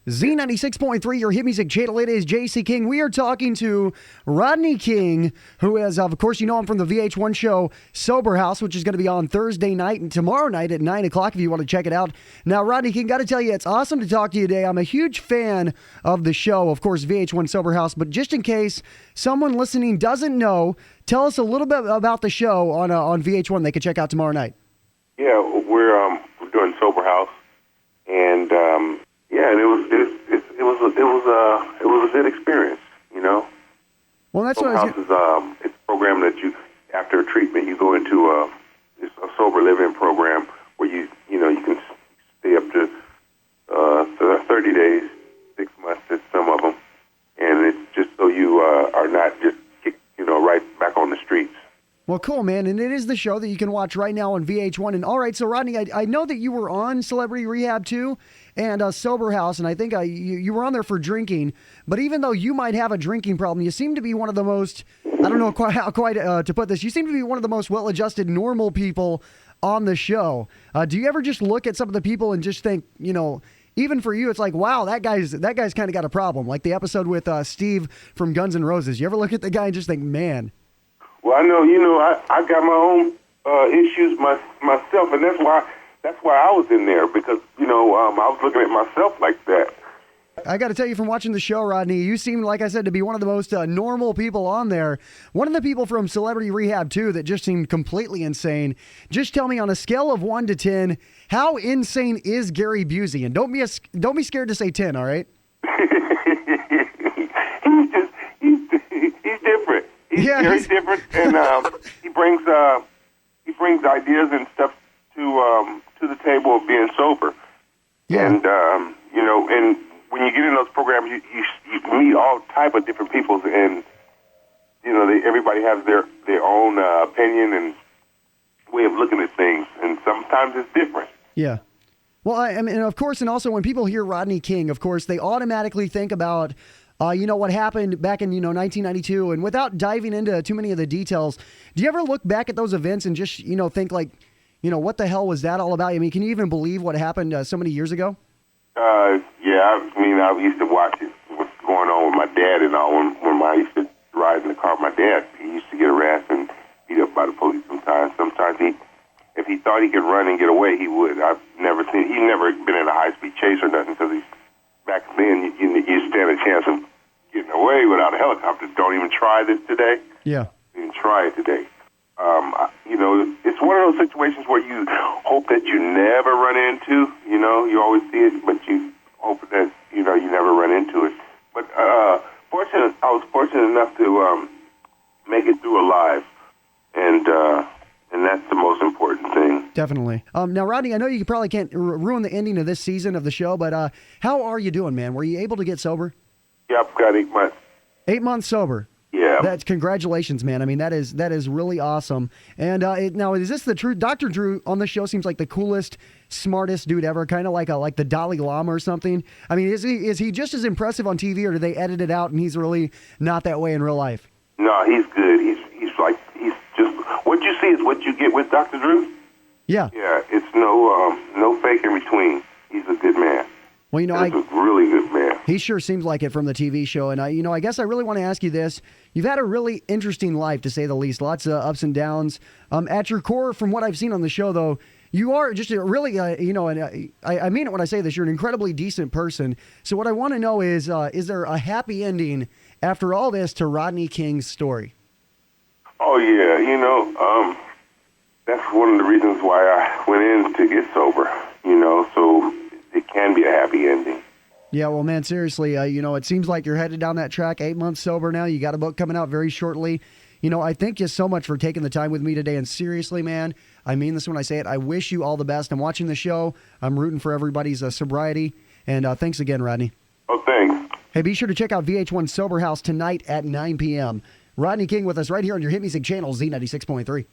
Z96.3, your hit music channel. It is JC King. We are talking to Rodney King, who is, of course, you know him from the VH1 show Sober House, which is going to be on Thursday night and tomorrow night at 9 o'clock if you want to check it out. Now, Rodney King, got to tell you, it's awesome to talk to you today. I'm a huge fan of the show, of course, VH1 Sober House, but just in case someone listening doesn't know, tell us a little bit about the show on VH1 they could check out tomorrow night. Yeah, we're doing Sober House, and and it was a good experience, you know. Well, that's Sober what I House is it's a program that you, after a treatment, you go into a sober living program where you can stay up to 30 days, 6 months at some of them, and it's just so you are not just right back on the streets. Well, cool, man, and it is the show that you can watch right now on VH1. And all right, so Rodney, I know that you were on Celebrity Rehab too, and Sober House, and I think you were on there for drinking. But even though you might have a drinking problem, you seem to be one of the most, I don't know quite how to put this, you seem to be one of the most well-adjusted, normal people on the show. Do you ever just look at some of the people and just think, even for you, it's like, wow, that guy's kind of got a problem. Like the episode with Steve from Guns N' Roses. You ever look at the guy and just think, man? Well, I know, I got my own issues myself, and that's why I was in there, because, I was looking at myself like that. I got to tell you, from watching the show, Rodney, you seem, like I said, to be one of the most normal people on there. One of the people from Celebrity Rehab, too, that just seemed completely insane. Just tell me, on a scale of 1 to 10, how insane is Gary Busey? And don't be scared to say 10, all right? He's different. He's very different, and he brings ideas and stuff to the table of being sober. Yeah. And and when you get in those programs, you meet all type of different people, and everybody has their own opinion and way of looking at things, and sometimes it's different. Yeah. Well, I mean, of course, and also when people hear Rodney King, of course, they automatically think about what happened back in, 1992. And without diving into too many of the details, do you ever look back at those events and just, think like, what the hell was that all about? I mean, can you even believe what happened so many years ago? Yeah, I used to watch it, what's going on with my dad and all. When I used to ride in the car with my dad, he used to get harassed and beat up by the police sometimes. Sometimes if he thought he could run and get away, he would. He's never been in a high-speed chase or nothing, because back then you stand a chance of getting away without a helicopter. Don't even try this today. Yeah. Even try it today. It's one of those situations where you hope that you never run into. You always see it, but you hope that you never run into it. But I was fortunate enough to make it through alive, and that's the most important thing. Definitely. Now, Rodney, I know you probably can't ruin the ending of this season of the show, but how are you doing, man? Were you able to get sober? Yeah, I've got 8 months. 8 months sober. Yeah. Congratulations, man. I mean, that is really awesome. And now, is this the truth? Dr. Drew on the show seems like the coolest, smartest dude ever, kind of like the Dalai Lama or something. I mean, is he just as impressive on TV, or do they edit it out and he's really not that way in real life? No, he's good. He's just, what you see is what you get with Dr. Drew. Yeah. Yeah, it's no fake in between. He's a good man. Well, he's a really good man. He sure seems like it from the TV show. And I guess I really want to ask you this. You've had a really interesting life, to say the least. Lots of ups and downs. At your core, from what I've seen on the show, though, you are just a really, and I mean it when I say this, you're an incredibly decent person. So what I want to know is there a happy ending after all this to Rodney King's story? Oh, yeah. That's one of the reasons why I went in to get sober, so it can be a happy ending. Yeah, well, man, seriously, it seems like you're headed down that track. 8 months sober now. You got a book coming out very shortly. I thank you so much for taking the time with me today. And seriously, man, I mean this when I say it. I wish you all the best. I'm watching the show. I'm rooting for everybody's sobriety. And thanks again, Rodney. Oh, thanks. Hey, be sure to check out VH1 Sober House tonight at 9 p.m. Rodney King with us right here on your Hit Music channel, Z96.3.